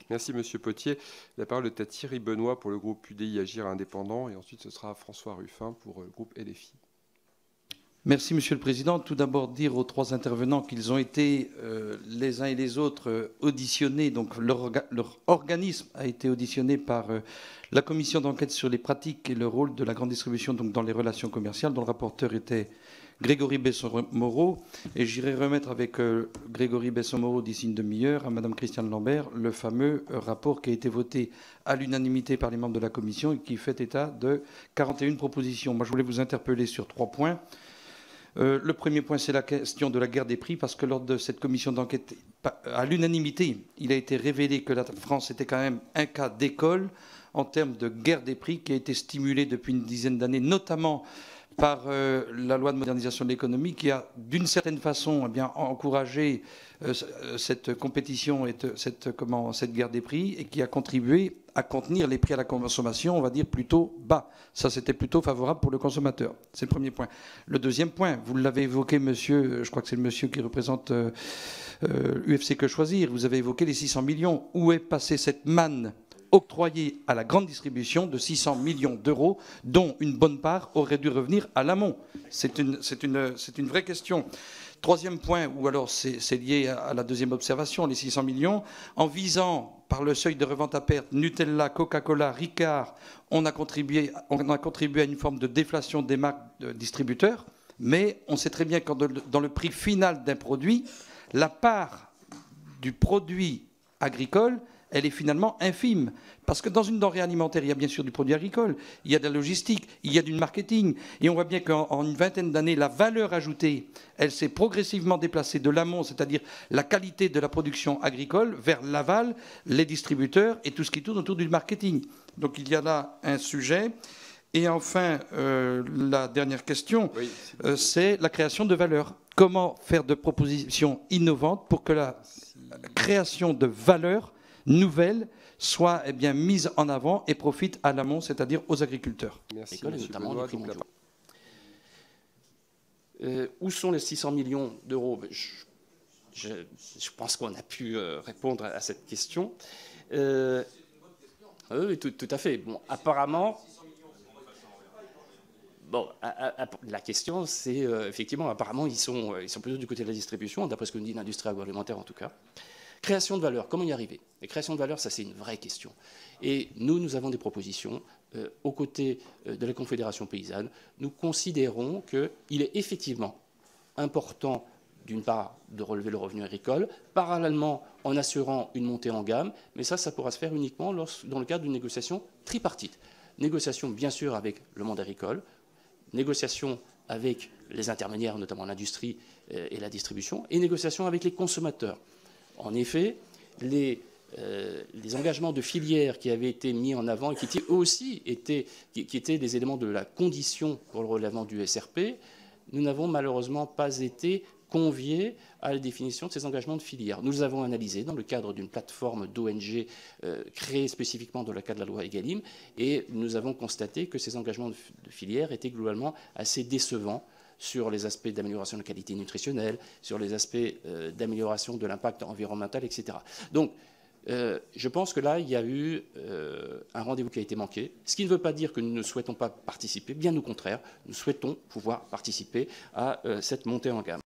Merci Monsieur Potier. La parole est à Thierry Benoît pour le groupe UDI Agir Indépendant et ensuite ce sera François Ruffin pour le groupe LFI. Merci Monsieur le Président. Tout d'abord dire aux trois intervenants qu'ils ont été les uns et les autres auditionnés. Donc leur organisme a été auditionné par la commission d'enquête sur les pratiques et le rôle de la grande distribution donc dans les relations commerciales, dont le rapporteur était Grégory Besson-Moreau. Et j'irai remettre avec Grégory Besson-Moreau d'ici une demi-heure à Madame Christiane Lambert le fameux rapport qui a été voté à l'unanimité par les membres de la commission et qui fait état de 41 propositions. Moi, je voulais vous interpeller sur 3 points. Le premier point, c'est la question de la guerre des prix, parce que lors de cette commission d'enquête, à l'unanimité, il a été révélé que la France était quand même un cas d'école en termes de guerre des prix qui a été stimulée depuis une dizaine d'années, notamment par la loi de modernisation de l'économie, qui a, d'une certaine façon, eh bien, encouragé cette compétition et cette guerre des prix, et qui a contribué à contenir les prix à la consommation, on va dire, plutôt bas. Ça, c'était plutôt favorable pour le consommateur. C'est le premier point. Le deuxième point, vous l'avez évoqué, monsieur, je crois que c'est le monsieur qui représente UFC Que Choisir, vous avez évoqué les 600 millions. Où est passée cette manne octroyée à la grande distribution de 600 millions d'euros, dont une bonne part aurait dû revenir à l'amont? C'est une vraie question. Troisième point, ou alors c'est lié à la deuxième observation, les 600 millions, en visant par le seuil de revente à perte Nutella, Coca-Cola, Ricard, on a contribué à une forme de déflation des marques de distributeurs, mais on sait très bien que dans le prix final d'un produit, la part du produit agricole, elle est finalement infime. Parce que dans une denrée alimentaire, il y a bien sûr du produit agricole, il y a de la logistique, il y a du marketing. Et on voit bien qu'en une vingtaine d'années, la valeur ajoutée, elle s'est progressivement déplacée de l'amont, c'est-à-dire la qualité de la production agricole, vers l'aval, les distributeurs et tout ce qui tourne autour du marketing. Donc il y a là un sujet. Et enfin, la dernière question, oui, c'est la création de valeur. Comment faire de propositions innovantes pour que la création de valeur nouvelle soit mise en avant et profite à l'amont, c'est-à-dire aux agriculteurs. Merci, notamment les prix mondiaux. Où sont les 600 millions d'euros? Je pense qu'on a pu répondre à cette question. Oui, tout à fait. Bon, apparemment... Bon, la question, c'est effectivement, apparemment, ils sont plutôt du côté de la distribution, d'après ce que nous dit l'industrie agroalimentaire en tout cas. Création de valeur, comment y arriver? La création de valeur, ça c'est une vraie question. Et nous avons des propositions aux côtés de la Confédération paysanne. Nous considérons qu'il est effectivement important, d'une part, de relever le revenu agricole, parallèlement en assurant une montée en gamme, mais ça pourra se faire uniquement dans le cadre d'une négociation tripartite. Négociation, bien sûr, avec le monde agricole, négociation avec les intermédiaires, notamment l'industrie et la distribution, et négociation avec les consommateurs. En effet, les engagements de filière qui avaient été mis en avant et qui aussi étaient des éléments de la condition pour le relèvement du SRP, nous n'avons malheureusement pas été conviés à la définition de ces engagements de filière. Nous les avons analysés dans le cadre d'une plateforme d'ONG créée spécifiquement dans le cadre de la loi Egalim, et nous avons constaté que ces engagements de filière étaient globalement assez décevants sur les aspects d'amélioration de la qualité nutritionnelle, sur les aspects d'amélioration de l'impact environnemental, etc. Donc, je pense que là, il y a eu un rendez-vous qui a été manqué, ce qui ne veut pas dire que nous ne souhaitons pas participer, bien au contraire, nous souhaitons pouvoir participer à cette montée en gamme.